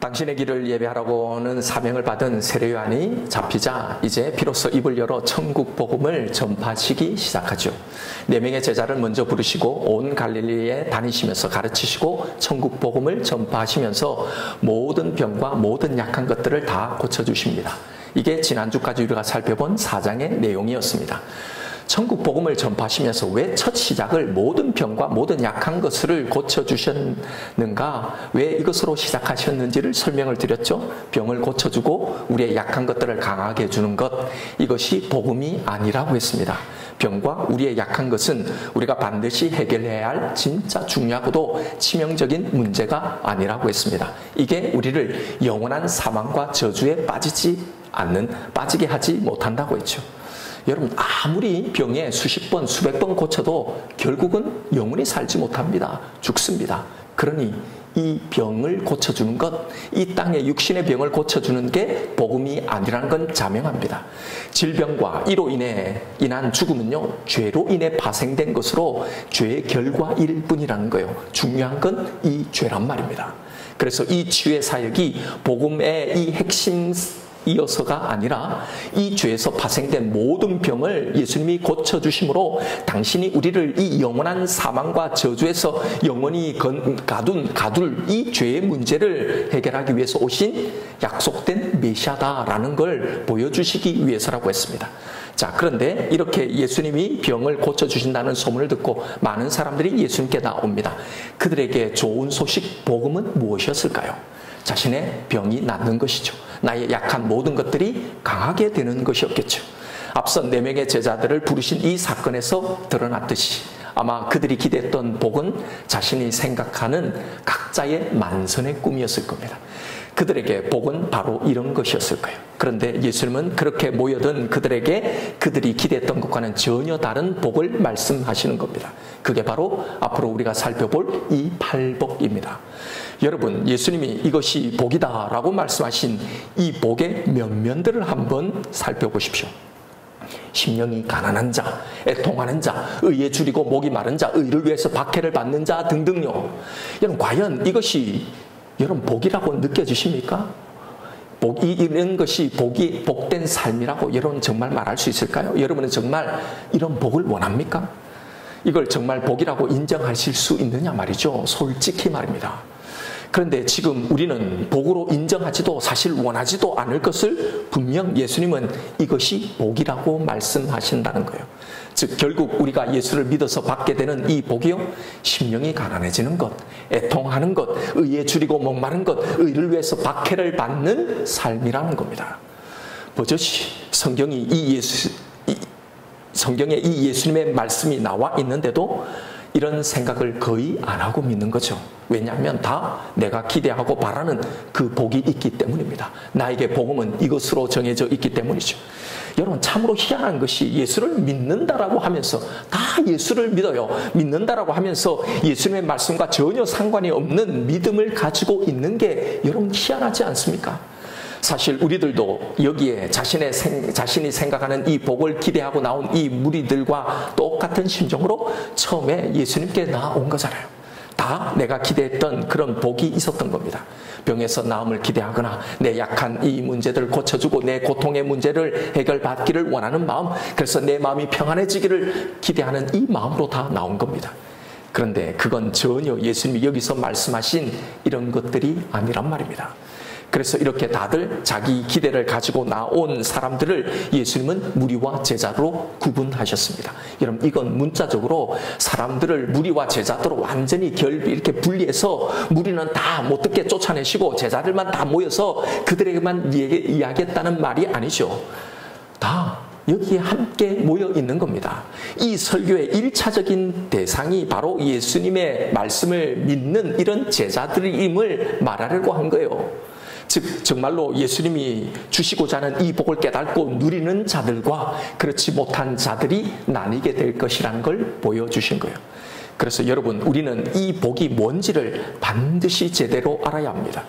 당신의 길을 예배하라고는 사명을 받은 세례요한이 잡히자 이제 비로소 입을 열어 천국 복음을 전파하시기 시작하죠. 4명의 제자를 먼저 부르시고 온 갈릴리에 다니시면서 가르치시고 천국 복음을 전파하시면서 모든 병과 모든 약한 것들을 다 고쳐주십니다. 이게 지난주까지 우리가 살펴본 4장의 내용이었습니다. 천국 복음을 전파하시면서 왜 첫 시작을 모든 병과 모든 약한 것을 고쳐주셨는가, 왜 이것으로 시작하셨는지를 설명을 드렸죠. 병을 고쳐주고 우리의 약한 것들을 강하게 해주는 것, 이것이 복음이 아니라고 했습니다. 병과 우리의 약한 것은 우리가 반드시 해결해야 할 진짜 중요하고도 치명적인 문제가 아니라고 했습니다. 이게 우리를 영원한 사망과 저주에 빠지게 하지 못한다고 했죠. 여러분, 아무리 병에 수십 번, 수백 번 고쳐도 결국은 영원히 살지 못합니다. 죽습니다. 그러니 이 병을 고쳐주는 것, 이 땅의 육신의 병을 고쳐주는 게 복음이 아니라는 건 자명합니다. 질병과 이로 인한 죽음은요, 죄로 인해 파생된 것으로 죄의 결과일 뿐이라는 거예요. 중요한 건 이 죄란 말입니다. 그래서 이 치유의 사역이 복음의 이 핵심 이어서가 아니라 이 죄에서 파생된 모든 병을 예수님이 고쳐주심으로 당신이 우리를 이 영원한 사망과 저주에서 영원히 가둘 이 죄의 문제를 해결하기 위해서 오신 약속된 메시아다라는 걸 보여주시기 위해서라고 했습니다. 자, 그런데 이렇게 예수님이 병을 고쳐주신다는 소문을 듣고 많은 사람들이 예수님께 나옵니다. 그들에게 좋은 소식, 복음은 무엇이었을까요? 자신의 병이 낫는 것이죠. 나의 약한 모든 것들이 강하게 되는 것이었겠죠. 앞서 4명의 제자들을 부르신 이 사건에서 드러났듯이 아마 그들이 기대했던 복은 자신이 생각하는 각자의 만선의 꿈이었을 겁니다. 그들에게 복은 바로 이런 것이었을 거예요. 그런데 예수님은 그렇게 모여든 그들에게 그들이 기대했던 것과는 전혀 다른 복을 말씀하시는 겁니다. 그게 바로 앞으로 우리가 살펴볼 이 팔복입니다. 여러분, 예수님이 이것이 복이다라고 말씀하신 이 복의 면면들을 한번 살펴보십시오. 심령이 가난한 자, 애통하는 자, 의에 줄이고 목이 마른 자, 의를 위해서 박해를 받는 자 등등요. 여러분, 과연 이것이 여러분 복이라고 느껴지십니까? 이런 것이 복된 삶이라고 여러분 정말 말할 수 있을까요? 여러분은 정말 이런 복을 원합니까? 이걸 정말 복이라고 인정하실 수 있느냐 말이죠. 솔직히 말입니다. 그런데 지금 우리는 복으로 인정하지도 사실 원하지도 않을 것을 분명 예수님은 이것이 복이라고 말씀하신다는 거예요. 즉 결국 우리가 예수를 믿어서 받게 되는 이 복이요, 심령이 가난해지는 것, 애통하는 것, 의에 줄이고 목마른 것, 의를 위해서 박해를 받는 삶이라는 겁니다. 버젓이 성경에 이 예수님의 말씀이 나와 있는데도 이런 생각을 거의 안 하고 믿는 거죠. 왜냐하면 다 내가 기대하고 바라는 그 복이 있기 때문입니다. 나에게 복음은 이것으로 정해져 있기 때문이죠. 여러분, 참으로 희한한 것이 예수를 믿는다라고 하면서 다 예수를 믿어요. 믿는다라고 하면서 예수님의 말씀과 전혀 상관이 없는 믿음을 가지고 있는 게 여러분 희한하지 않습니까? 사실 우리들도 여기에 자신이 생각하는 이 복을 기대하고 나온 이 무리들과 똑같은 심정으로 처음에 예수님께 나온 거잖아요. 다 내가 기대했던 그런 복이 있었던 겁니다. 병에서 나음을 기대하거나 내 약한 이 문제들을 고쳐주고 내 고통의 문제를 해결받기를 원하는 마음, 그래서 내 마음이 평안해지기를 기대하는 이 마음으로 다 나온 겁니다. 그런데 그건 전혀 예수님이 여기서 말씀하신 이런 것들이 아니란 말입니다. 그래서 이렇게 다들 자기 기대를 가지고 나온 사람들을 예수님은 무리와 제자로 구분하셨습니다. 여러분, 이건 문자적으로 사람들을 무리와 제자들로 완전히 이렇게 분리해서 무리는 다 못 듣게 쫓아내시고 제자들만 다 모여서 그들에게만 이야기했다는 말이 아니죠. 다 여기에 함께 모여 있는 겁니다. 이 설교의 1차적인 대상이 바로 예수님의 말씀을 믿는 이런 제자들임을 말하려고 한 거예요. 즉 정말로 예수님이 주시고자 하는 이 복을 깨닫고 누리는 자들과 그렇지 못한 자들이 나뉘게 될 것이라는 걸 보여주신 거예요. 그래서 여러분, 우리는 이 복이 뭔지를 반드시 제대로 알아야 합니다.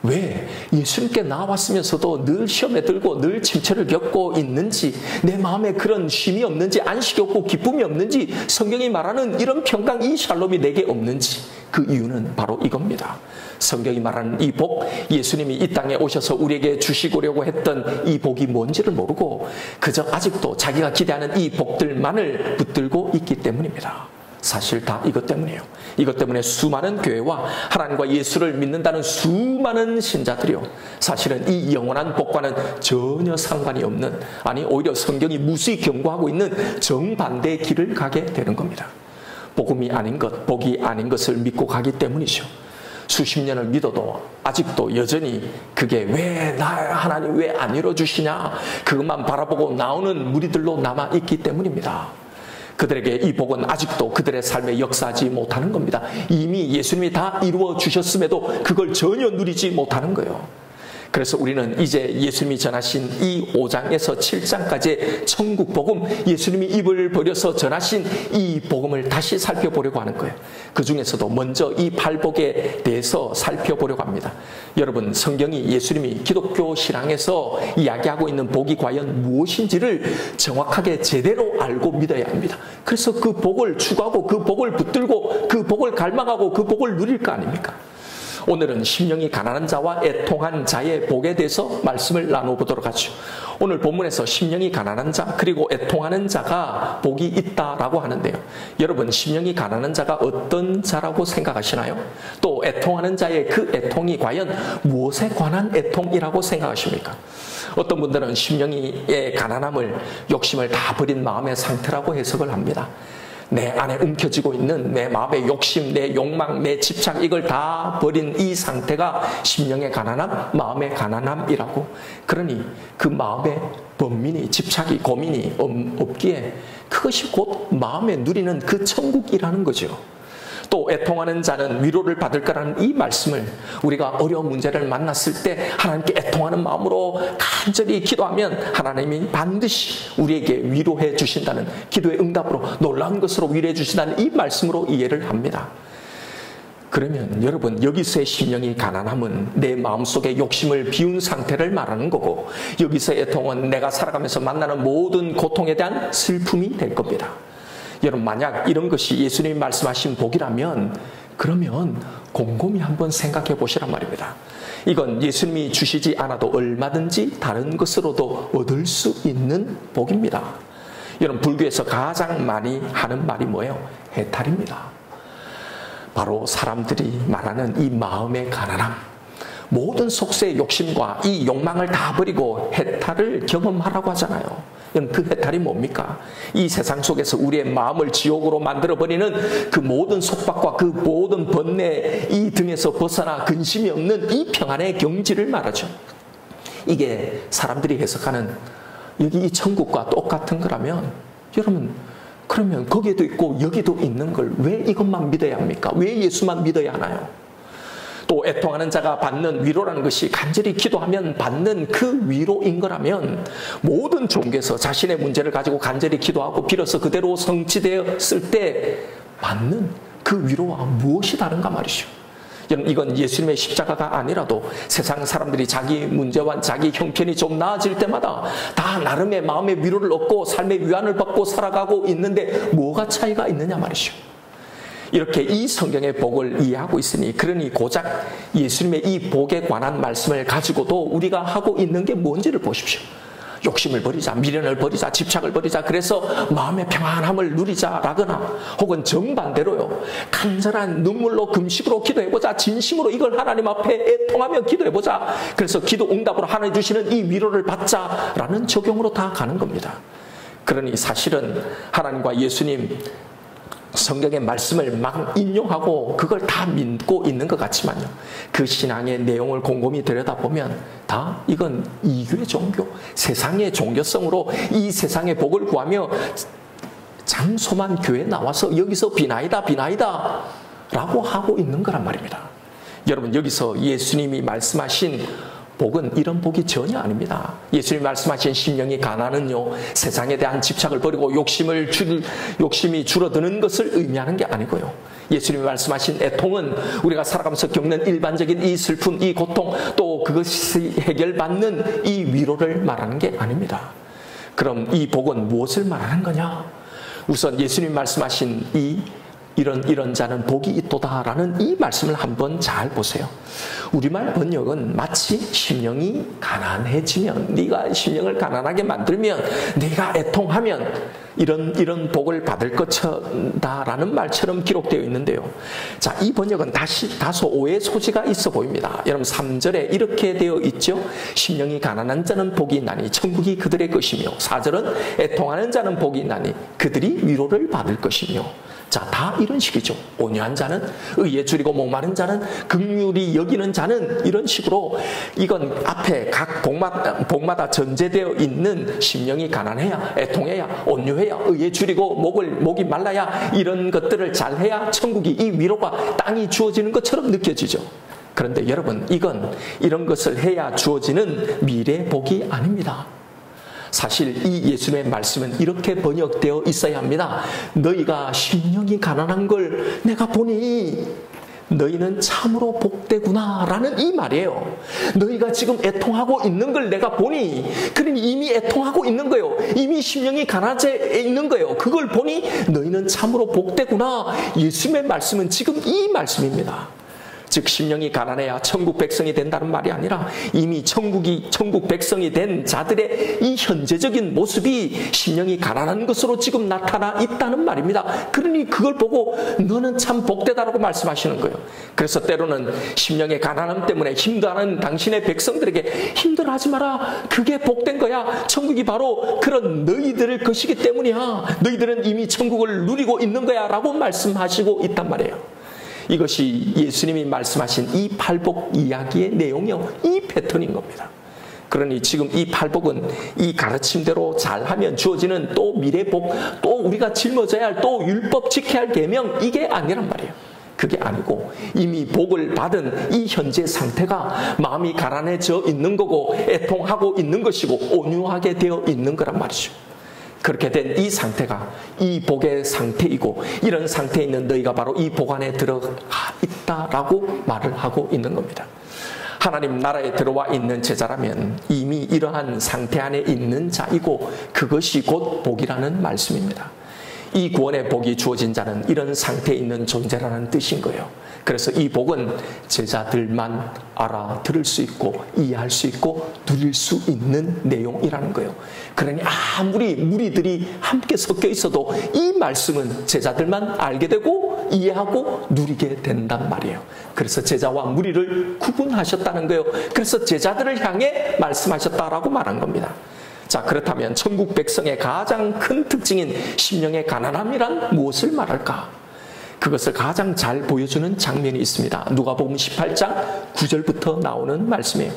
왜 예수님께 나왔으면서도 늘 시험에 들고 늘 침체를 겪고 있는지, 내 마음에 그런 쉼이 없는지, 안식이 없고 기쁨이 없는지, 성경이 말하는 이런 평강, 이 샬롬이 내게 없는지, 그 이유는 바로 이겁니다. 성경이 말하는 이 복, 예수님이 이 땅에 오셔서 우리에게 주시고려고 했던 이 복이 뭔지를 모르고 그저 아직도 자기가 기대하는 이 복들만을 붙들고 있기 때문입니다. 사실 다 이것 때문이에요. 이것 때문에 수많은 교회와 하나님과 예수를 믿는다는 수많은 신자들이요, 사실은 이 영원한 복과는 전혀 상관이 없는, 아니 오히려 성경이 무수히 경고하고 있는 정반대의 길을 가게 되는 겁니다. 복음이 아닌 것, 복이 아닌 것을 믿고 가기 때문이죠. 수십 년을 믿어도 아직도 여전히 그게 왜 나 하나님 왜 안 이뤄주시냐, 그것만 바라보고 나오는 무리들로 남아있기 때문입니다. 그들에게 이 복은 아직도 그들의 삶에 역사하지 못하는 겁니다. 이미 예수님이 다 이루어 주셨음에도 그걸 전혀 누리지 못하는 거예요. 그래서 우리는 이제 예수님이 전하신 이 5장에서 7장까지의 천국 복음, 예수님이 입을 벌여서 전하신 이 복음을 다시 살펴보려고 하는 거예요. 그 중에서도 먼저 이 팔복에 대해서 살펴보려고 합니다. 여러분, 성경이 예수님이 기독교 신앙에서 이야기하고 있는 복이 과연 무엇인지를 정확하게 제대로 알고 믿어야 합니다. 그래서 그 복을 추구하고 그 복을 붙들고 그 복을 갈망하고 그 복을 누릴 거 아닙니까? 오늘은 심령이 가난한 자와 애통한 자의 복에 대해서 말씀을 나눠보도록 하죠. 오늘 본문에서 심령이 가난한 자 그리고 애통하는 자가 복이 있다라고 하는데요, 여러분, 심령이 가난한 자가 어떤 자라고 생각하시나요? 또 애통하는 자의 그 애통이 과연 무엇에 관한 애통이라고 생각하십니까? 어떤 분들은 심령의 가난함을 욕심을 다 버린 마음의 상태라고 해석을 합니다. 내 안에 움켜쥐고 있는 내 마음의 욕심, 내 욕망, 내 집착, 이걸 다 버린 이 상태가 심령의 가난함, 마음의 가난함이라고. 그러니 그 마음의 번민이, 집착이, 고민이 없기에 그것이 곧 마음에 누리는 그 천국이라는 거죠. 또 애통하는 자는 위로를 받을 거라는 이 말씀을 우리가 어려운 문제를 만났을 때 하나님께 애통하는 마음으로 간절히 기도하면 하나님이 반드시 우리에게 위로해 주신다는, 기도의 응답으로 놀라운 것으로 위로해 주신다는 이 말씀으로 이해를 합니다. 그러면 여러분, 여기서의 심령이 가난함은 내 마음속에 욕심을 비운 상태를 말하는 거고, 여기서의 애통은 내가 살아가면서 만나는 모든 고통에 대한 슬픔이 될 겁니다. 여러분, 만약 이런 것이 예수님이 말씀하신 복이라면 그러면 곰곰이 한번 생각해 보시란 말입니다. 이건 예수님이 주시지 않아도 얼마든지 다른 것으로도 얻을 수 있는 복입니다. 여러분, 불교에서 가장 많이 하는 말이 뭐예요? 해탈입니다. 바로 사람들이 말하는 이 마음의 가난함, 모든 속세의 욕심과 이 욕망을 다 버리고 해탈을 경험하라고 하잖아요. 그 해탈이 뭡니까? 이 세상 속에서 우리의 마음을 지옥으로 만들어버리는 그 모든 속박과 그 모든 번뇌 이 등에서 벗어나 근심이 없는 이 평안의 경지를 말하죠. 이게 사람들이 해석하는 여기 이 천국과 똑같은 거라면, 여러분, 그러면 거기에도 있고 여기도 있는 걸 왜 이것만 믿어야 합니까? 왜 예수만 믿어야 하나요? 또 애통하는 자가 받는 위로라는 것이 간절히 기도하면 받는 그 위로인 거라면, 모든 종교에서 자신의 문제를 가지고 간절히 기도하고 빌어서 그대로 성취되었을 때 받는 그 위로와 무엇이 다른가 말이죠. 이건 예수님의 십자가가 아니라도 세상 사람들이 자기 문제와 자기 형편이 좀 나아질 때마다 다 나름의 마음의 위로를 얻고 삶의 위안을 받고 살아가고 있는데 뭐가 차이가 있느냐 말이죠. 이렇게 이 성경의 복을 이해하고 있으니, 그러니 고작 예수님의 이 복에 관한 말씀을 가지고도 우리가 하고 있는 게 뭔지를 보십시오. 욕심을 버리자, 미련을 버리자, 집착을 버리자, 그래서 마음의 평안함을 누리자라거나, 혹은 정반대로요, 간절한 눈물로 금식으로 기도해보자, 진심으로 이걸 하나님 앞에 애통하며 기도해보자, 그래서 기도 응답으로 하나님 주시는 이 위로를 받자라는 적용으로 다 가는 겁니다. 그러니 사실은 하나님과 예수님 성경의 말씀을 막 인용하고 그걸 다 믿고 있는 것 같지만요, 그 신앙의 내용을 곰곰이 들여다보면 다 이건 이교의 종교, 세상의 종교성으로 이 세상의 복을 구하며 장소만 교회에 나와서 여기서 비나이다 비나이다 라고 하고 있는 거란 말입니다. 여러분, 여기서 예수님이 말씀하신 복은 이런 복이 전혀 아닙니다. 예수님이 말씀하신 심령이 가난은요, 세상에 대한 집착을 버리고 욕심이 줄어드는 것을 의미하는 게 아니고요, 예수님이 말씀하신 애통은 우리가 살아가면서 겪는 일반적인 이 슬픔, 이 고통, 또 그것이 해결받는 이 위로를 말하는 게 아닙니다. 그럼 이 복은 무엇을 말하는 거냐? 우선 예수님이 말씀하신 이 이런 자는 복이 있도다라는 이 말씀을 한번 잘 보세요. 우리말 번역은 마치 심령이 가난해지면, 네가 심령을 가난하게 만들면, 네가 애통하면 이런 복을 받을 것이다라는 말처럼 기록되어 있는데요. 자, 이 번역은 다소 오해 소지가 있어 보입니다. 여러분 3절에 이렇게 되어 있죠. 심령이 가난한 자는 복이 있나니 천국이 그들의 것이며, 4절은 애통하는 자는 복이 있나니 그들이 위로를 받을 것이며. 자, 다 이런 식이죠. 온유한 자는, 의에 줄이고 목마른 자는, 긍휼히 여기는 자는, 이런 식으로 이건 앞에 각 복마다 전제되어 있는 심령이 가난해야, 애통해야, 온유해야, 의에 줄이고 목이 말라야, 이런 것들을 잘해야 천국이, 이 위로가 땅이 주어지는 것처럼 느껴지죠. 그런데 여러분, 이건 이런 것을 해야 주어지는 미래 복이 아닙니다. 사실 이 예수님의 말씀은 이렇게 번역되어 있어야 합니다. 너희가 심령이 가난한 걸 내가 보니 너희는 참으로 복되구나 라는 이 말이에요. 너희가 지금 애통하고 있는 걸 내가 보니, 그러니 이미 애통하고 있는 거예요. 이미 심령이 가난해 있는 거예요. 그걸 보니 너희는 참으로 복되구나. 예수님의 말씀은 지금 이 말씀입니다. 즉 심령이 가난해야 천국 백성이 된다는 말이 아니라 이미 천국 백성이 된 자들의 이 현재적인 모습이 심령이 가난한 것으로 지금 나타나 있다는 말입니다. 그러니 그걸 보고 너는 참 복되다라고 말씀하시는 거예요. 그래서 때로는 심령의 가난함 때문에 힘들어하는 당신의 백성들에게 힘들어하지 마라. 그게 복된 거야. 천국이 바로 그런 너희들의 것이기 때문이야. 너희들은 이미 천국을 누리고 있는 거야 라고 말씀하시고 있단 말이에요. 이것이 예수님이 말씀하신 이 팔복 이야기의 내용이요, 이 패턴인 겁니다. 그러니 지금 이 팔복은 이 가르침대로 잘하면 주어지는 또 미래복, 또 우리가 짊어져야 할 또 율법 지켜야 할 계명, 이게 아니란 말이에요. 그게 아니고 이미 복을 받은 이 현재 상태가 마음이 가난해져 있는 거고 애통하고 있는 것이고 온유하게 되어 있는 거란 말이죠. 그렇게 된 이 상태가 이 복의 상태이고, 이런 상태에 있는 너희가 바로 이 복 안에 들어가 있다라고 말을 하고 있는 겁니다. 하나님 나라에 들어와 있는 제자라면 이미 이러한 상태 안에 있는 자이고, 그것이 곧 복이라는 말씀입니다. 이 구원의 복이 주어진 자는 이런 상태에 있는 존재라는 뜻인 거예요. 그래서 이 복은 제자들만 알아들을 수 있고 이해할 수 있고 누릴 수 있는 내용이라는 거예요. 그러니 아무리 무리들이 함께 섞여 있어도 이 말씀은 제자들만 알게 되고 이해하고 누리게 된단 말이에요. 그래서 제자와 무리를 구분하셨다는 거예요. 그래서 제자들을 향해 말씀하셨다라고 말한 겁니다. 자, 그렇다면 천국 백성의 가장 큰 특징인 심령의 가난함이란 무엇을 말할까? 그것을 가장 잘 보여주는 장면이 있습니다. 누가복음 18장 9절부터 나오는 말씀이에요.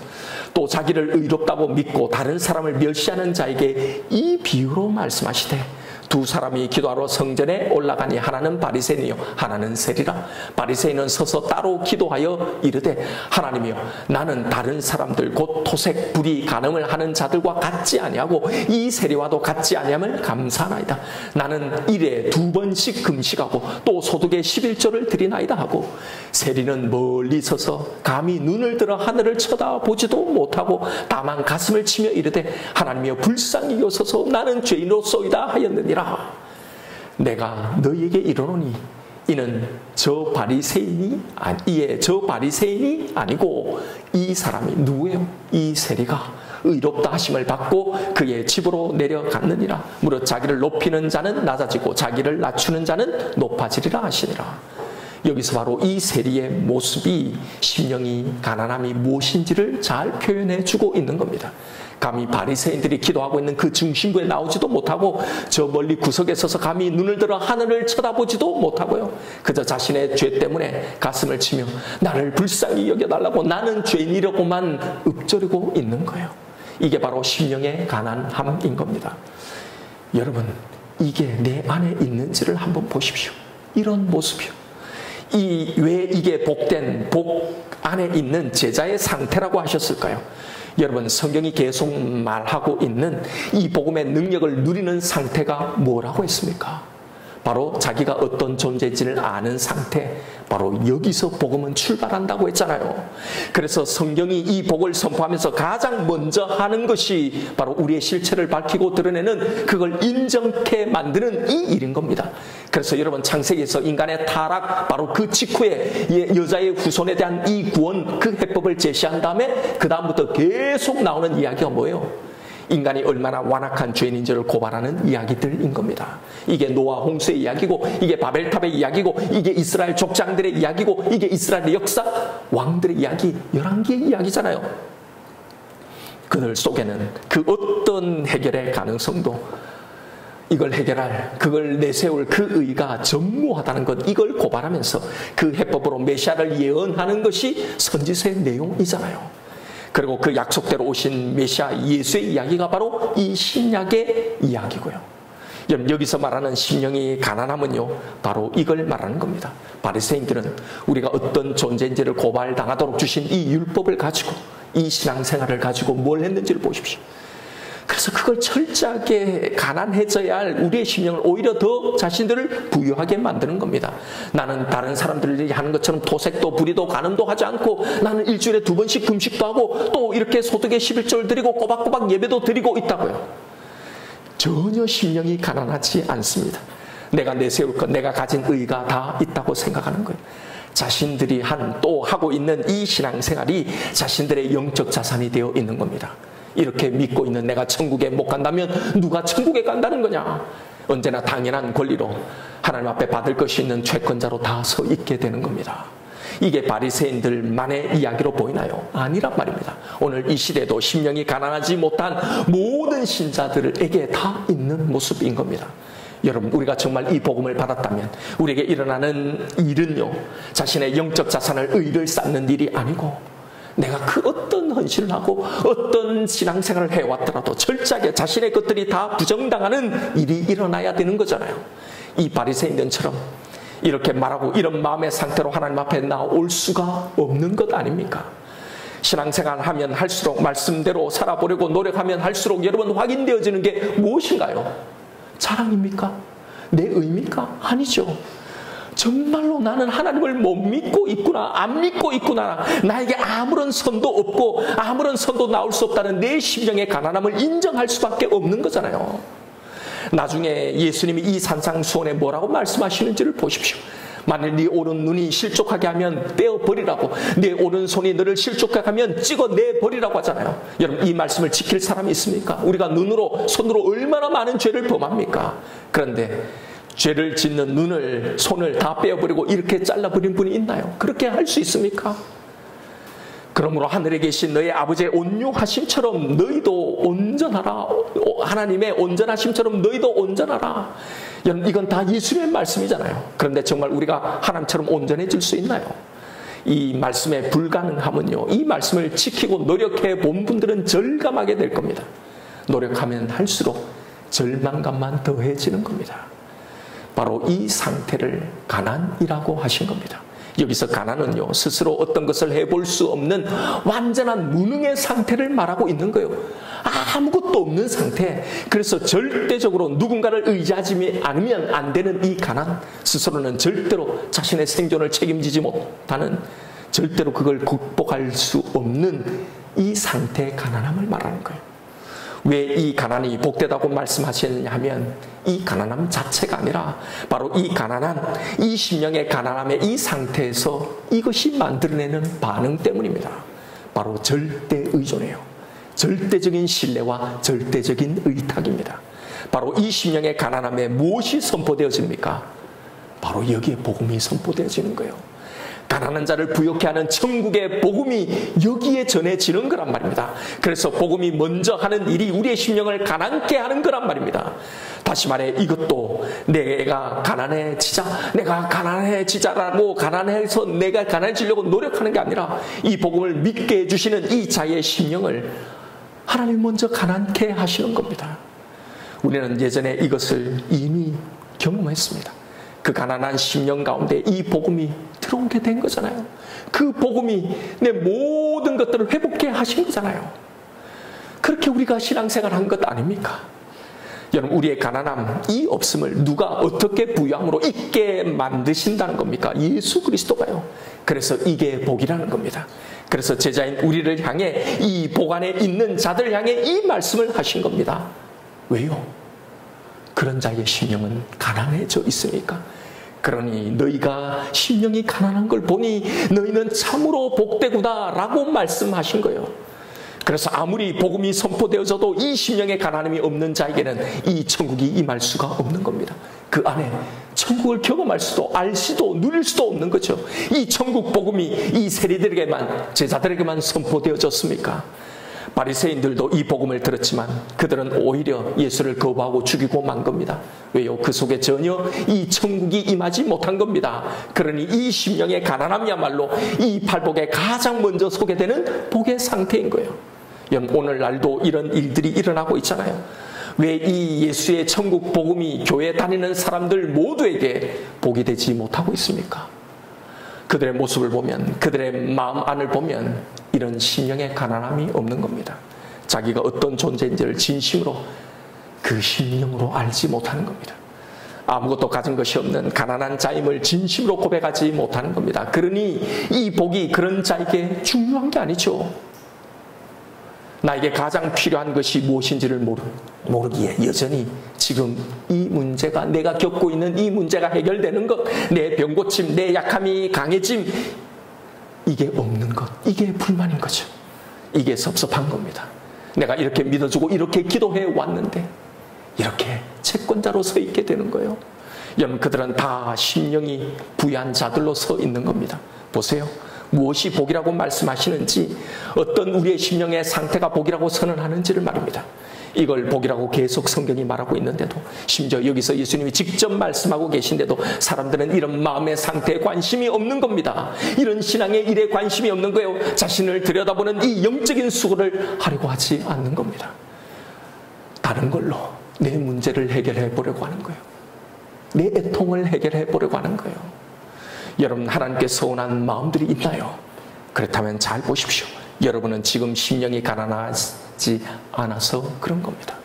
또 자기를 의롭다고 믿고 다른 사람을 멸시하는 자에게 이 비유로 말씀하시되, 두 사람이 기도하러 성전에 올라가니 하나는 바리새인이요 하나는 세리라. 바리새인은 서서 따로 기도하여 이르되, 하나님이여, 나는 다른 사람들 곧 토색, 불의, 간음을 하는 자들과 같지 아니하고 이 세리와도 같지 아니함을 감사하나이다. 나는 일에 2번씩 금식하고 또 소득의 11조를 드리나이다 하고, 세리는 멀리 서서 감히 눈을 들어 하늘을 쳐다보지도 못하고 다만 가슴을 치며 이르되, 하나님이여, 불쌍히 여소서, 나는 죄인으로소이다 하였느니라. 내가 너희에게 이르노니 이는 저 바리새인이 아니고 이 사람이 누구예요? 이 세리가 의롭다 하심을 받고 그의 집으로 내려갔느니라. 무릇 자기를 높이는 자는 낮아지고 자기를 낮추는 자는 높아지리라 하시니라. 여기서 바로 이 세리의 모습이 심령이 가난함이 무엇인지를 잘 표현해 주고 있는 겁니다. 감히 바리새인들이 기도하고 있는 그 중심부에 나오지도 못하고 저 멀리 구석에 서서 감히 눈을 들어 하늘을 쳐다보지도 못하고요. 그저 자신의 죄 때문에 가슴을 치며 나를 불쌍히 여겨달라고, 나는 죄인이라고만 읊조리고 있는 거예요. 이게 바로 심령의 가난함인 겁니다. 여러분, 이게 내 안에 있는지를 한번 보십시오. 이런 모습이요. 왜 이게 복된 복 안에 있는 제자의 상태라고 하셨을까요? 여러분, 성경이 계속 말하고 있는 이 복음의 능력을 누리는 상태가 뭐라고 했습니까? 바로 자기가 어떤 존재인지를 아는 상태, 바로 여기서 복음은 출발한다고 했잖아요. 그래서 성경이 이 복을 선포하면서 가장 먼저 하는 것이 바로 우리의 실체를 밝히고 드러내는, 그걸 인정케 만드는 이 일인 겁니다. 그래서 여러분 창세기에서 인간의 타락 바로 그 직후에 여자의 후손에 대한 이 구원 그 해법을 제시한 다음에 그 다음부터 계속 나오는 이야기가 뭐예요? 인간이 얼마나 완악한 죄인인지를 고발하는 이야기들인 겁니다. 이게 노아 홍수의 이야기고, 이게 바벨탑의 이야기고, 이게 이스라엘 족장들의 이야기고, 이게 이스라엘의 역사, 왕들의 이야기, 11개의 이야기잖아요. 그들 속에는 그 어떤 해결의 가능성도, 이걸 해결할, 그걸 내세울 그 의가 전무하다는 것, 이걸 고발하면서 그 해법으로 메시아를 예언하는 것이 선지서의 내용이잖아요. 그리고 그 약속대로 오신 메시아 예수의 이야기가 바로 이 신약의 이야기고요. 여러분, 여기서 말하는 심령이 가난함은요, 바로 이걸 말하는 겁니다. 바리새인들은 우리가 어떤 존재인지를 고발당하도록 주신 이 율법을 가지고, 이 신앙생활을 가지고 뭘 했는지를 보십시오. 그래서 그걸 철저하게 가난해져야 할 우리의 심령을 오히려 더 자신들을 부유하게 만드는 겁니다. 나는 다른 사람들이 하는 것처럼 토색도 불의도 간음도 하지 않고, 나는 일주일에 2번씩 금식도 하고, 또 이렇게 소득의 11조를 드리고 꼬박꼬박 예배도 드리고 있다고요. 전혀 심령이 가난하지 않습니다. 내가 내세울 것, 내가 가진 의가 다 있다고 생각하는 거예요. 자신들이 또 하고 있는 이 신앙생활이 자신들의 영적 자산이 되어 있는 겁니다. 이렇게 믿고 있는 내가 천국에 못 간다면 누가 천국에 간다는 거냐? 언제나 당연한 권리로 하나님 앞에 받을 것이 있는 채권자로 다 서 있게 되는 겁니다. 이게 바리새인들만의 이야기로 보이나요? 아니란 말입니다. 오늘 이 시대도 심령이 가난하지 못한 모든 신자들에게 다 있는 모습인 겁니다. 여러분, 우리가 정말 이 복음을 받았다면 우리에게 일어나는 일은요, 자신의 영적 자산을 의를 쌓는 일이 아니고, 내가 그 어떤 헌신을 하고 어떤 신앙생활을 해왔더라도 철저하게 자신의 것들이 다 부정당하는 일이 일어나야 되는 거잖아요. 이 바리새인들처럼 이렇게 말하고 이런 마음의 상태로 하나님 앞에 나올 수가 없는 것 아닙니까? 신앙생활 하면 할수록, 말씀대로 살아보려고 노력하면 할수록 여러분 확인되어지는 게 무엇인가요? 자랑입니까? 내 의입니까? 아니죠. 정말로 나는 하나님을 못 믿고 있구나, 안 믿고 있구나, 나에게 아무런 선도 없고 아무런 선도 나올 수 없다는 내 심령의 가난함을 인정할 수밖에 없는 거잖아요. 나중에 예수님이 이 산상수훈에 뭐라고 말씀하시는지를 보십시오. 만일 네 오른 눈이 실족하게 하면 떼어버리라고, 네 오른손이 너를 실족하게 하면 찍어내버리라고 하잖아요. 여러분, 이 말씀을 지킬 사람이 있습니까? 우리가 손으로 얼마나 많은 죄를 범합니까? 그런데 죄를 짓는 눈을, 손을 다 빼어버리고 이렇게 잘라버린 분이 있나요? 그렇게 할 수 있습니까? 그러므로 하늘에 계신 너의 아버지의 온유하심처럼 너희도 온전하라. 하나님의 온전하심처럼 너희도 온전하라. 여러분, 이건 다 예수님의 말씀이잖아요. 그런데 정말 우리가 하나님처럼 온전해질 수 있나요? 이 말씀의 불가능함은요, 이 말씀을 지키고 노력해 본 분들은 절감하게 될 겁니다. 노력하면 할수록 절망감만 더해지는 겁니다. 바로 이 상태를 가난이라고 하신 겁니다. 여기서 가난은요, 스스로 어떤 것을 해볼 수 없는 완전한 무능의 상태를 말하고 있는 거예요. 아무것도 없는 상태. 그래서 절대적으로 누군가를 의지하지 않으면 안 되는 이 가난, 스스로는 절대로 자신의 생존을 책임지지 못하는, 절대로 그걸 극복할 수 없는 이 상태의 가난함을 말하는 거예요. 왜 이 가난이 복되다고 말씀하시느냐 하면, 이 가난함 자체가 아니라 바로 이 가난한, 이 심령의 가난함의 이 상태에서 이것이 만들어내는 반응 때문입니다. 바로 절대 의존이에요. 절대적인 신뢰와 절대적인 의탁입니다. 바로 이 심령의 가난함에 무엇이 선포되어집니까? 바로 여기에 복음이 선포되어지는 거예요. 가난한 자를 부욕해 하는 천국의 복음이 여기에 전해지는 거란 말입니다. 그래서 복음이 먼저 하는 일이 우리의 심령을 가난케 하는 거란 말입니다. 다시 말해, 이것도 내가 가난해지자라고 가난해서 내가 가난해지려고 노력하는 게 아니라, 이 복음을 믿게 해주시는 이 자의 심령을 하나님 먼저 가난케 하시는 겁니다. 우리는 예전에 이것을 이미 경험했습니다. 그 가난한 심령 가운데 이 복음이 들어오게 된 거잖아요. 그 복음이 내 모든 것들을 회복해 하신 거잖아요. 그렇게 우리가 신앙생활 한 것 아닙니까? 여러분, 우리의 가난함, 이 없음을 누가 어떻게 부유함으로 있게 만드신다는 겁니까? 예수 그리스도가요. 그래서 이게 복이라는 겁니다. 그래서 제자인 우리를 향해, 이 복 안에 있는 자들 향해 이 말씀을 하신 겁니다. 왜요? 그런 자의 심령은 가난해져 있으니까. 그러니 너희가 심령이 가난한 걸 보니 너희는 참으로 복되구나 라고 말씀하신 거예요. 그래서 아무리 복음이 선포되어져도 이 심령의 가난함이 없는 자에게는 이 천국이 임할 수가 없는 겁니다. 그 안에 천국을 경험할 수도 알 수도 누릴 수도 없는 거죠. 이 천국 복음이 이 세리들에게만, 제자들에게만 선포되어졌습니까? 바리새인들도 이 복음을 들었지만 그들은 오히려 예수를 거부하고 죽이고 만 겁니다. 왜요? 그 속에 전혀 이 천국이 임하지 못한 겁니다. 그러니 이 심령의 가난함이야말로 이 팔복에 가장 먼저 소개되는 복의 상태인 거예요. 오늘날도 이런 일들이 일어나고 있잖아요. 왜 이 예수의 천국 복음이 교회 다니는 사람들 모두에게 복이 되지 못하고 있습니까? 그들의 모습을 보면, 그들의 마음 안을 보면 이런 심령의 가난함이 없는 겁니다. 자기가 어떤 존재인지를 진심으로 그 심령으로 알지 못하는 겁니다. 아무것도 가진 것이 없는 가난한 자임을 진심으로 고백하지 못하는 겁니다. 그러니 이 복이 그런 자에게 중요한 게 아니죠. 나에게 가장 필요한 것이 무엇인지를 모르기에 여전히 지금 이 문제가, 내가 겪고 있는 이 문제가 해결되는 것, 내 병고침, 내 약함이 강해짐, 이게 없는 것, 이게 불만인 거죠. 이게 섭섭한 겁니다. 내가 이렇게 믿어주고 이렇게 기도해 왔는데 이렇게 채권자로 서 있게 되는 거예요. 여러분, 그들은 다 심령이 부유한 자들로 서 있는 겁니다. 보세요. 무엇이 복이라고 말씀하시는지, 어떤 우리의 심령의 상태가 복이라고 선언하는지를 말입니다. 이걸 복이라고 계속 성경이 말하고 있는데도, 심지어 여기서 예수님이 직접 말씀하고 계신데도 사람들은 이런 마음의 상태에 관심이 없는 겁니다. 이런 신앙의 일에 관심이 없는 거예요. 자신을 들여다보는 이 영적인 수고를 하려고 하지 않는 겁니다. 다른 걸로 내 문제를 해결해 보려고 하는 거예요. 내 애통을 해결해 보려고 하는 거예요. 여러분, 하나님께 서운한 마음들이 있나요? 그렇다면 잘 보십시오. 여러분은 지금 심령이 가난하지 않아서 그런 겁니다.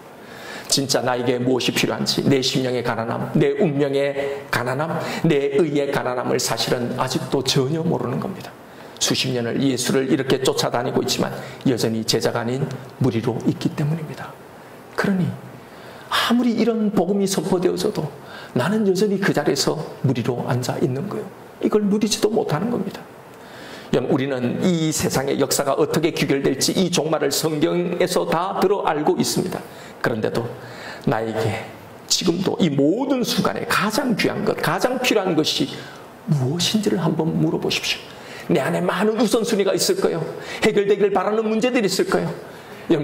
진짜 나에게 무엇이 필요한지, 내 심령의 가난함, 내 운명의 가난함, 내 의의 가난함을 사실은 아직도 전혀 모르는 겁니다. 수십 년을 예수를 이렇게 쫓아다니고 있지만 여전히 제자가 아닌 무리로 있기 때문입니다. 그러니 아무리 이런 복음이 선포되어져도 나는 여전히 그 자리에서 무리로 앉아 있는 거예요. 이걸 누리지도 못하는 겁니다. 우리는 이 세상의 역사가 어떻게 귀결될지 이 종말을 성경에서 다 들어 알고 있습니다. 그런데도 나에게 지금도 이 모든 순간에 가장 귀한 것, 가장 필요한 것이 무엇인지를 한번 물어보십시오. 내 안에 많은 우선순위가 있을 거예요. 해결되길 바라는 문제들이 있을 거예요.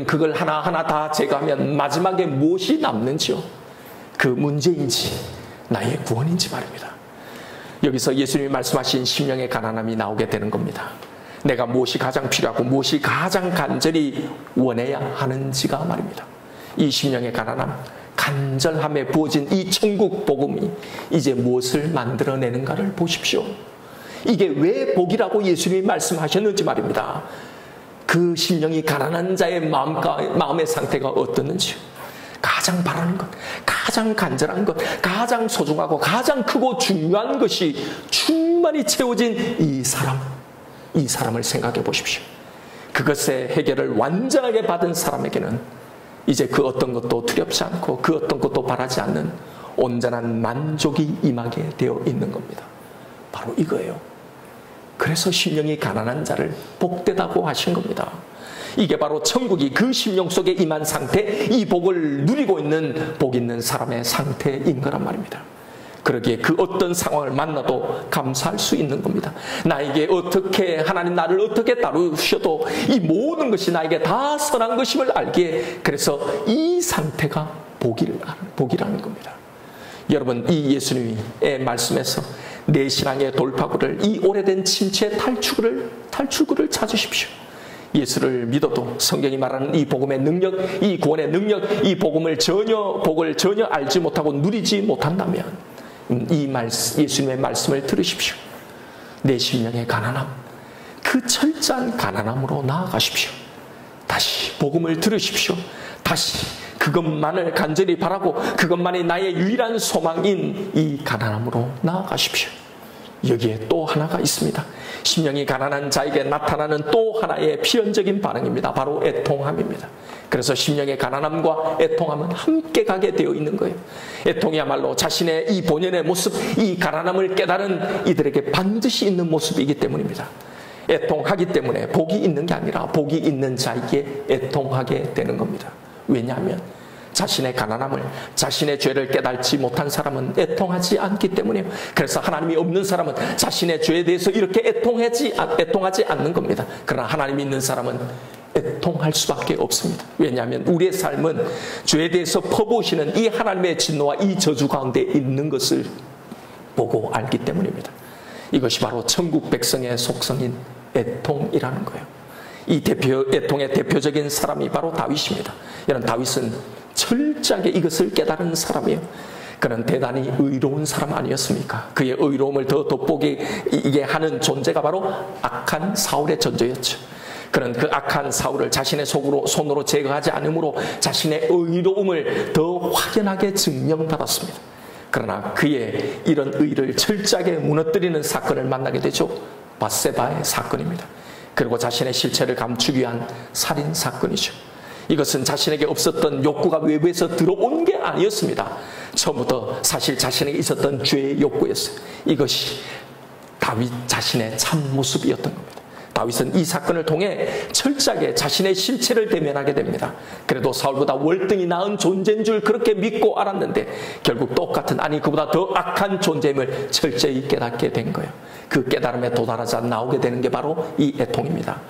그걸 하나하나 다 제거하면 마지막에 무엇이 남는지요? 그 문제인지 나의 구원인지 말입니다. 여기서 예수님이 말씀하신 심령의 가난함이 나오게 되는 겁니다. 내가 무엇이 가장 필요하고 무엇이 가장 간절히 원해야 하는지가 말입니다. 이 심령의 가난함, 간절함에 부어진 이 천국 복음이 이제 무엇을 만들어내는가를 보십시오. 이게 왜 복이라고 예수님이 말씀하셨는지 말입니다. 그 심령이 가난한 자의 마음의 상태가 어떻는지, 가장 바라는 것, 가장 간절한 것, 가장 소중하고 가장 크고 중요한 것이 충만히 채워진 이 사람을 생각해 보십시오. 그것의 해결을 완전하게 받은 사람에게는 이제 그 어떤 것도 두렵지 않고 그 어떤 것도 바라지 않는 온전한 만족이 임하게 되어 있는 겁니다. 바로 이거예요. 그래서 심령이 가난한 자를 복되다고 하신 겁니다. 이게 바로 천국이 그 심령 속에 임한 상태, 이 복을 누리고 있는 복 있는 사람의 상태인 거란 말입니다. 그러기에 그 어떤 상황을 만나도 감사할 수 있는 겁니다. 나에게 어떻게, 하나님 나를 어떻게 다루셔도 이 모든 것이 나에게 다 선한 것임을 알기에, 그래서 이 상태가 복이라는 겁니다. 여러분, 이 예수님의 말씀에서 내 신앙의 돌파구를, 이 오래된 침체의 탈출구를 찾으십시오. 예수를 믿어도 성경이 말하는 이 복음의 능력, 이 구원의 능력, 이 복을 전혀 알지 못하고 누리지 못한다면 예수님의 말씀을 들으십시오. 내 심령의 가난함, 그 철저한 가난함으로 나아가십시오. 다시 복음을 들으십시오. 다시 그것만을 간절히 바라고 그것만이 나의 유일한 소망인 이 가난함으로 나아가십시오. 여기에 또 하나가 있습니다. 심령이 가난한 자에게 나타나는 또 하나의 필연적인 반응입니다. 바로 애통함입니다. 그래서 심령의 가난함과 애통함은 함께 가게 되어 있는 거예요. 애통이야말로 자신의 이 본연의 모습, 이 가난함을 깨달은 이들에게 반드시 있는 모습이기 때문입니다. 애통하기 때문에 복이 있는 게 아니라 복이 있는 자에게 애통하게 되는 겁니다. 왜냐하면 자신의 가난함을, 자신의 죄를 깨닫지 못한 사람은 애통하지 않기 때문이에요. 그래서 하나님이 없는 사람은 자신의 죄에 대해서 이렇게 애통하지 않는 겁니다. 그러나 하나님이 있는 사람은 애통할 수밖에 없습니다. 왜냐하면 우리의 삶은 죄에 대해서 퍼부으시는 이 하나님의 진노와 이 저주 가운데 있는 것을 보고 알기 때문입니다. 이것이 바로 천국 백성의 속성인 애통이라는 거예요. 이 애통의 대표적인 사람이 바로 다윗입니다. 여러분, 다윗은 철저하게 이것을 깨달은 사람이에요. 그는 대단히 의로운 사람 아니었습니까? 그의 의로움을 더 돋보이게 하는 존재가 바로 악한 사울의 존재였죠. 그는 그 악한 사울을 자신의 손으로 제거하지 않으므로 자신의 의로움을 더 확연하게 증명받았습니다. 그러나 그의 이런 의를 철저하게 무너뜨리는 사건을 만나게 되죠. 밧세바의 사건입니다. 그리고 자신의 실체를 감추기 위한 살인 사건이죠. 이것은 자신에게 없었던 욕구가 외부에서 들어온 게 아니었습니다. 처음부터 사실 자신에게 있었던 죄의 욕구였어요. 이것이 다윗 자신의 참모습이었던 겁니다. 다윗은 이 사건을 통해 철저하게 자신의 실체를 대면하게 됩니다. 그래도 사울보다 월등히 나은 존재인 줄 그렇게 믿고 알았는데 결국 똑같은, 아니 그보다 더 악한 존재임을 철저히 깨닫게 된 거예요. 그 깨달음에 도달하자 나오게 되는 게 바로 이 애통입니다.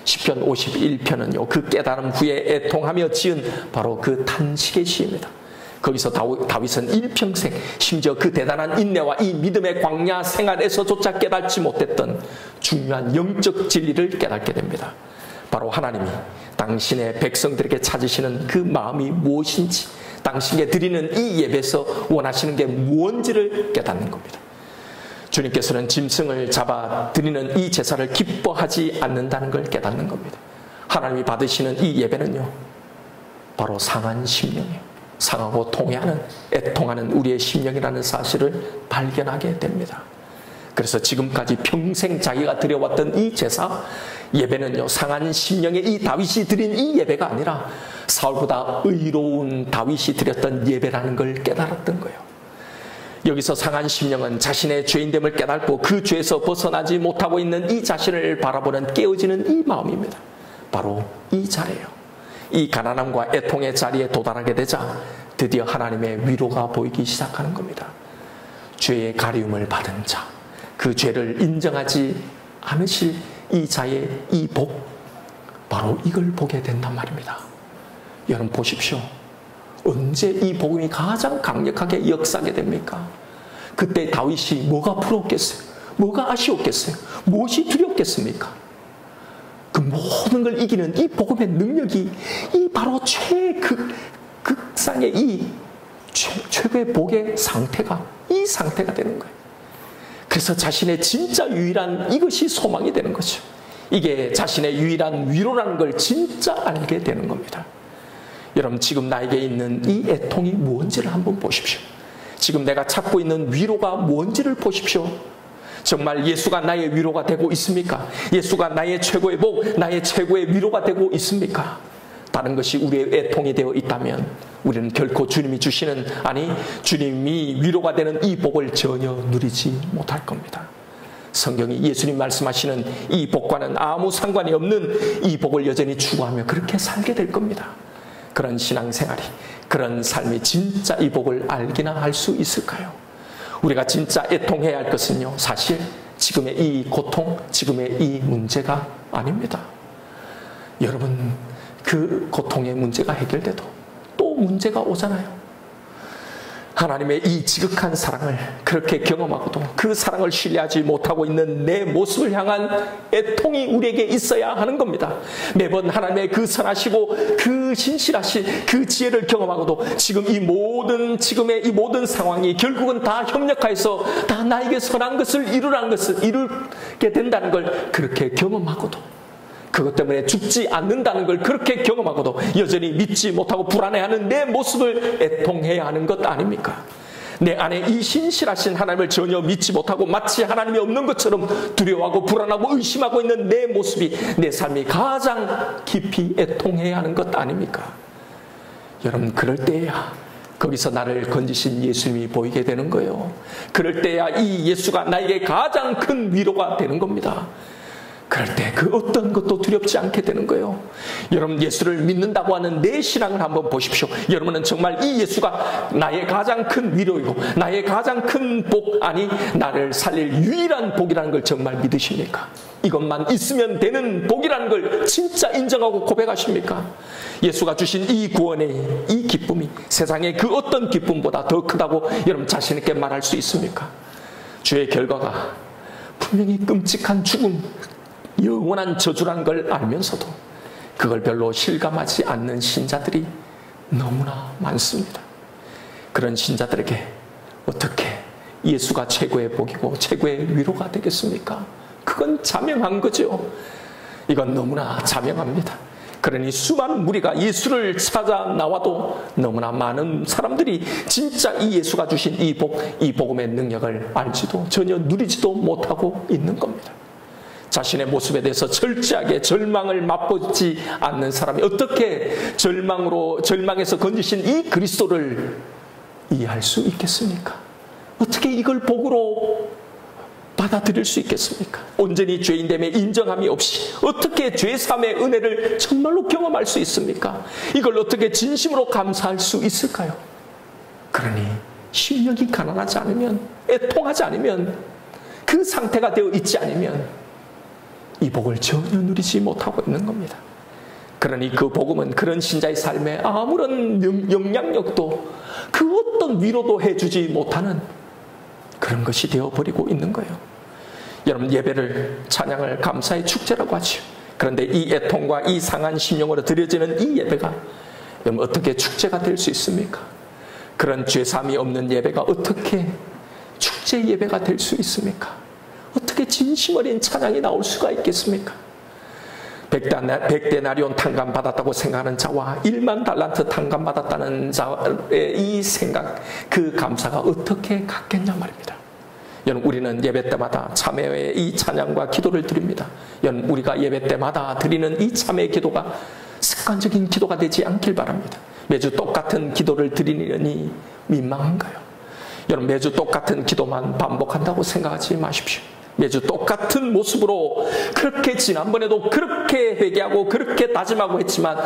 시편 51편은요, 그 깨달음 후에 애통하며 지은 바로 그 탄식의 시입니다. 거기서 다윗은 일평생, 심지어 그 대단한 인내와 이 믿음의 광야 생활에서조차 깨닫지 못했던 중요한 영적 진리를 깨닫게 됩니다. 바로 하나님이 당신의 백성들에게 찾으시는 그 마음이 무엇인지, 당신에게 드리는 이 예배에서 원하시는 게 무엇인지를 깨닫는 겁니다. 주님께서는 짐승을 잡아 드리는 이 제사를 기뻐하지 않는다는 걸 깨닫는 겁니다. 하나님이 받으시는 이 예배는요, 바로 상한 심령이에요. 상하고 통해하는, 애통하는 우리의 심령이라는 사실을 발견하게 됩니다. 그래서 지금까지 평생 자기가 드려왔던 이 제사, 예배는요, 상한 심령의 이 다윗이 드린 이 예배가 아니라 사울보다 의로운 다윗이 드렸던 예배라는 걸 깨달았던 거예요. 여기서 상한 심령은 자신의 죄인됨을 깨닫고 그 죄에서 벗어나지 못하고 있는 이 자신을 바라보는 깨어지는 이 마음입니다. 바로 이 자예요. 이 가난함과 애통의 자리에 도달하게 되자 드디어 하나님의 위로가 보이기 시작하는 겁니다. 죄의 가리움을 받은 자, 그 죄를 인정하지 않으실 이 자의 이 복, 바로 이걸 보게 된단 말입니다. 여러분 보십시오. 언제 이 복음이 가장 강력하게 역사하게 됩니까? 그때 다윗이 뭐가 부러웠겠어요? 뭐가 아쉬웠겠어요? 무엇이 두렵겠습니까? 그 모든 걸 이기는 이 복음의 능력이 이 바로 극상의 이 최고의 복의 상태가 이 상태가 되는 거예요. 그래서 자신의 진짜 유일한 이것이 소망이 되는 거죠. 이게 자신의 유일한 위로라는 걸 진짜 알게 되는 겁니다. 여러분, 지금 나에게 있는 이 애통이 무엇인지를 한번 보십시오. 지금 내가 찾고 있는 위로가 무엇인지를 보십시오. 정말 예수가 나의 위로가 되고 있습니까? 예수가 나의 최고의 복, 나의 최고의 위로가 되고 있습니까? 다른 것이 우리의 애통이 되어 있다면 우리는 결코 주님이 주시는, 아니 주님이 위로가 되는 이 복을 전혀 누리지 못할 겁니다. 성경이 예수님 말씀하시는 이 복과는 아무 상관이 없는 이 복을 여전히 추구하며 그렇게 살게 될 겁니다. 그런 신앙생활이, 그런 삶이 진짜 이 복을 알기나 할 수 있을까요? 우리가 진짜 애통해야 할 것은요, 사실 지금의 이 고통, 지금의 이 문제가 아닙니다. 여러분, 그 고통의 문제가 해결돼도 또 문제가 오잖아요. 하나님의 이 지극한 사랑을 그렇게 경험하고도 그 사랑을 신뢰하지 못하고 있는 내 모습을 향한 애통이 우리에게 있어야 하는 겁니다. 매번 하나님의 그 선하시고 그 신실하신 그 지혜를 경험하고도 지금의 이 모든 상황이 결국은 다 협력하여서 다 나에게 선한 것을 이루게 된다는 걸 그렇게 경험하고도, 그것 때문에 죽지 않는다는 걸 그렇게 경험하고도 여전히 믿지 못하고 불안해하는 내 모습을 애통해야 하는 것 아닙니까? 내 안에 이 신실하신 하나님을 전혀 믿지 못하고 마치 하나님이 없는 것처럼 두려워하고 불안하고 의심하고 있는 내 모습이 내 삶이 가장 깊이 애통해야 하는 것 아닙니까? 여러분, 그럴 때야 거기서 나를 건지신 예수님이 보이게 되는 거예요. 그럴 때야 이 예수가 나에게 가장 큰 위로가 되는 겁니다. 그럴 때 그 어떤 것도 두렵지 않게 되는 거예요. 여러분, 예수를 믿는다고 하는 내 신앙을 한번 보십시오. 여러분은 정말 이 예수가 나의 가장 큰 위로이고 나의 가장 큰 복, 아니 나를 살릴 유일한 복이라는 걸 정말 믿으십니까? 이것만 있으면 되는 복이라는 걸 진짜 인정하고 고백하십니까? 예수가 주신 이 구원의 이 기쁨이 세상의 그 어떤 기쁨보다 더 크다고 여러분 자신 있게 말할 수 있습니까? 주의 결과가 분명히 끔찍한 죽음, 영원한 저주라는 걸 알면서도 그걸 별로 실감하지 않는 신자들이 너무나 많습니다. 그런 신자들에게 어떻게 예수가 최고의 복이고 최고의 위로가 되겠습니까? 그건 자명한 거죠. 이건 너무나 자명합니다. 그러니 수많은 무리가 예수를 찾아 나와도 너무나 많은 사람들이 진짜 이 예수가 주신 이 복, 이 복음의 능력을 알지도 전혀 누리지도 못하고 있는 겁니다. 자신의 모습에 대해서 철저하게 절망을 맛보지 않는 사람이 어떻게 절망에서 건지신 이 그리스도를 이해할 수 있겠습니까? 어떻게 이걸 복으로 받아들일 수 있겠습니까? 온전히 죄인됨의 인정함이 없이 어떻게 죄사함의 은혜를 정말로 경험할 수 있습니까? 이걸 어떻게 진심으로 감사할 수 있을까요? 그러니 심령이 가난하지 않으면, 애통하지 않으면, 그 상태가 되어 있지 않으면 이 복을 전혀 누리지 못하고 있는 겁니다. 그러니 그 복음은 그런 신자의 삶에 아무런 영향력도 그 어떤 위로도 해주지 못하는 그런 것이 되어버리고 있는 거예요. 여러분, 예배를, 찬양을 감사의 축제라고 하죠. 그런데 이 애통과 이 상한 심령으로 드려지는 이 예배가 여러분 어떻게 축제가 될 수 있습니까? 그런 죄사함이 없는 예배가 어떻게 축제 예배가 될 수 있습니까? 어떻게 진심 어린 찬양이 나올 수가 있겠습니까? 100데나리온 탕감 받았다고 생각하는 자와 1만 달란트 탕감 받았다는 자의 이 생각, 그 감사가 어떻게 같겠냐 말입니다. 여러분, 우리는 예배 때마다 참회의 이 찬양과 기도를 드립니다. 여러분, 우리가 예배 때마다 드리는 이 참회 기도가 습관적인 기도가 되지 않길 바랍니다. 매주 똑같은 기도를 드리니 민망한가요? 여러분, 매주 똑같은 기도만 반복한다고 생각하지 마십시오. 매주 똑같은 모습으로 그렇게 지난번에도 그렇게 회개하고 그렇게 다짐하고 했지만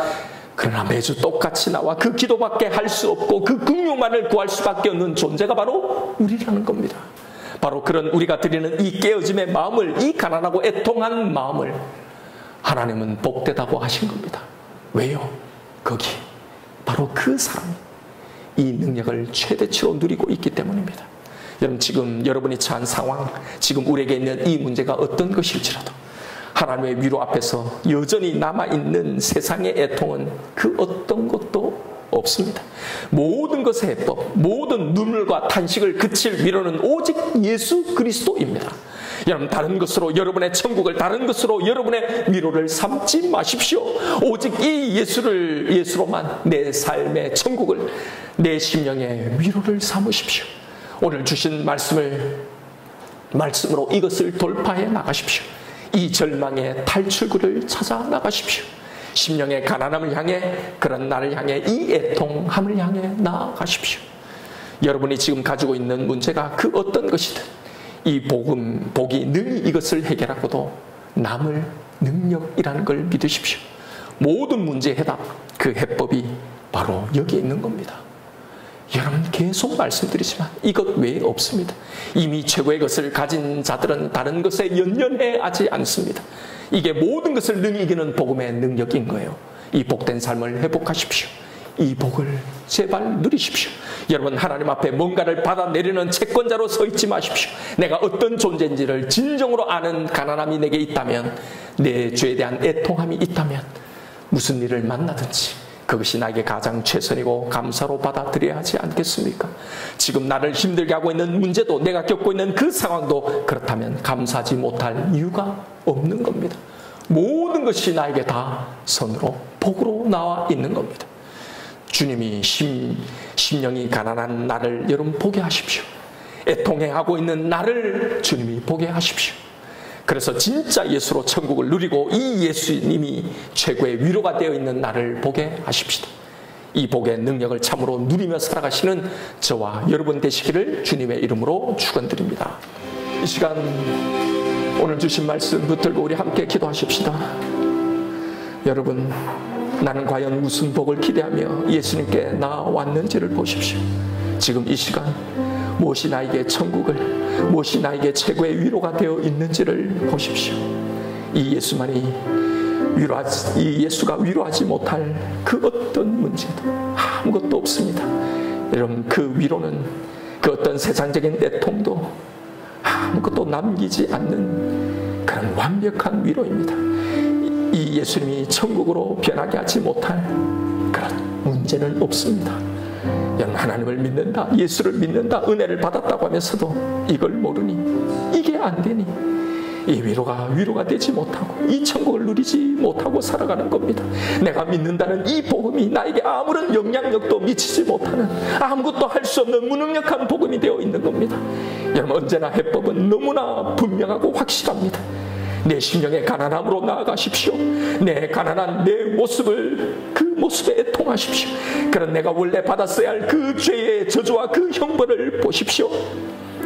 그러나 매주 똑같이 나와 그 기도밖에 할 수 없고 그 긍휼만을 구할 수밖에 없는 존재가 바로 우리라는 겁니다. 바로 그런 우리가 드리는 이 깨어짐의 마음을, 이 가난하고 애통한 마음을 하나님은 복되다고 하신 겁니다. 왜요? 거기 바로 그 사람이 이 능력을 최대치로 누리고 있기 때문입니다. 여러분, 지금 여러분이 처한 상황, 지금 우리에게 있는 이 문제가 어떤 것일지라도 하나님의 위로 앞에서 여전히 남아있는 세상의 애통은 그 어떤 것도 없습니다. 모든 것의 해법, 모든 눈물과 탄식을 그칠 위로는 오직 예수 그리스도입니다. 여러분, 다른 것으로 여러분의 천국을, 다른 것으로 여러분의 위로를 삼지 마십시오. 오직 이 예수로만 내 삶의 천국을, 내 심령의 위로를 삼으십시오. 오늘 주신 말씀으로 이것을 돌파해 나가십시오. 이 절망의 탈출구를 찾아 나가십시오. 심령의 가난함을 향해, 그런 나를 향해, 이 애통함을 향해 나아가십시오. 여러분이 지금 가지고 있는 문제가 그 어떤 것이든 이 복이 늘 이것을 해결하고도 남을 능력이라는 걸 믿으십시오. 모든 문제의 해답, 그 해법이 바로 여기에 있는 겁니다. 여러분, 계속 말씀드리지만 이것 외에 없습니다. 이미 최고의 것을 가진 자들은 다른 것에 연연해 하지 않습니다. 이게 모든 것을 능히 이기는 복음의 능력인 거예요. 이 복된 삶을 회복하십시오. 이 복을 제발 누리십시오. 여러분, 하나님 앞에 뭔가를 받아내리는 채권자로 서 있지 마십시오. 내가 어떤 존재인지를 진정으로 아는 가난함이 내게 있다면, 내 죄에 대한 애통함이 있다면 무슨 일을 만나든지 그것이 나에게 가장 최선이고 감사로 받아들여야 하지 않겠습니까? 지금 나를 힘들게 하고 있는 문제도, 내가 겪고 있는 그 상황도 그렇다면 감사하지 못할 이유가 없는 겁니다. 모든 것이 나에게 다 선으로, 복으로 나와 있는 겁니다. 주님이 심령이 가난한 나를 여러분 보게 하십시오. 애통해하고 있는 나를 주님이 보게 하십시오. 그래서 진짜 예수로 천국을 누리고 이 예수님이 최고의 위로가 되어 있는 나를 보게 하십시다. 이 복의 능력을 참으로 누리며 살아가시는 저와 여러분 되시기를 주님의 이름으로 축원드립니다. 이 시간 오늘 주신 말씀 붙들고 우리 함께 기도하십시다. 여러분, 나는 과연 무슨 복을 기대하며 예수님께 나왔는지를 보십시오. 지금 이 시간 무엇이 나에게 천국을, 무엇이 나에게 최고의 위로가 되어 있는지를 보십시오. 이 예수가 위로하지 못할 그 어떤 문제도 아무것도 없습니다. 여러분, 그 위로는 그 어떤 세상적인 애통도 아무것도 남기지 않는 그런 완벽한 위로입니다. 이 예수님이 천국으로 변하게 하지 못할 그런 문제는 없습니다. 여러분, 하나님을 믿는다, 예수를 믿는다, 은혜를 받았다고 하면서도 이걸 모르니, 이게 안 되니 이 위로가 되지 못하고 이 천국을 누리지 못하고 살아가는 겁니다. 내가 믿는다는 이 복음이 나에게 아무런 영향력도 미치지 못하는, 아무것도 할 수 없는 무능력한 복음이 되어 있는 겁니다. 여러분, 언제나 해법은 너무나 분명하고 확실합니다. 내 심령의 가난함으로 나아가십시오. 내 가난한 내 모습을, 그 모습에 애통하십시오. 그런 내가 원래 받았어야 할 그 죄의 저주와 그 형벌을 보십시오.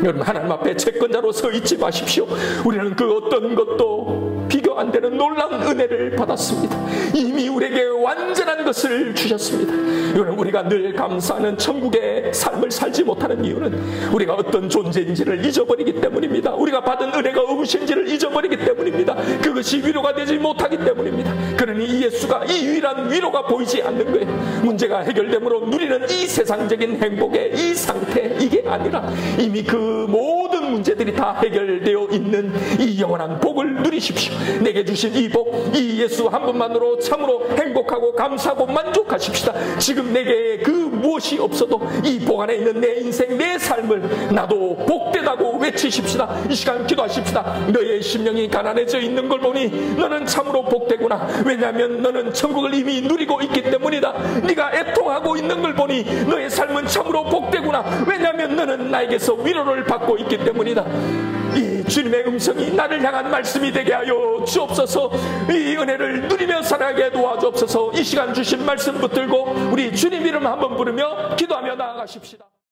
여러분, 하나님 앞에 채권자로 서 있지 마십시오. 우리는 그 어떤 것도 비교 안 되는 놀라운 은혜를 받았습니다. 이미 우리에게 완전한 것을 주셨습니다. 여러분, 우리가 늘 감사하는 천국의 삶을 살지 못하는 이유는 우리가 어떤 존재인지를 잊어버리기 때문입니다. 우리가 받은 은혜가 무엇인지를 잊어버리기 때문입니다. 그것이 위로가 되지 못하기 때문입니다. 그러니 예수가 이 유일한 위로가 보이지 않는 거예요. 문제가 해결됨으로 누리는 이 세상적인 행복의 이 상태, 이게 아니라 이미 그 모든 문제들이 다 해결되어 있는 이 영원한 복을 누리십시오. 내게 주신 이 복, 이 예수 한 분만으로 참으로 행복하고 감사하고 만족하십시다. 지금 내게 그 무엇이 없어도 이 복 안에 있는 내 인생, 내 삶을 나도 복되다고 외치십시다. 이 시간 기도하십시다. 너의 심령이 가난해져 있는 걸 보니 너는 참으로 복되구나. 왜냐하면 너는 천국을 이미 누리고 있기 때문이다. 네가 애통하고 있는 걸 보니 너의 삶은 참으로 복되구나. 왜냐하면 너는 나에게서 위로를 받고 있기 때문이다. 이 주님의 음성이 나를 향한 말씀이 되게 하여 주옵소서. 이 은혜를 누리며 살아가게 도와주옵소서. 이 시간 주신 말씀 붙들고 우리 주님 이름 한번 부르며 기도하며 나아가십시다.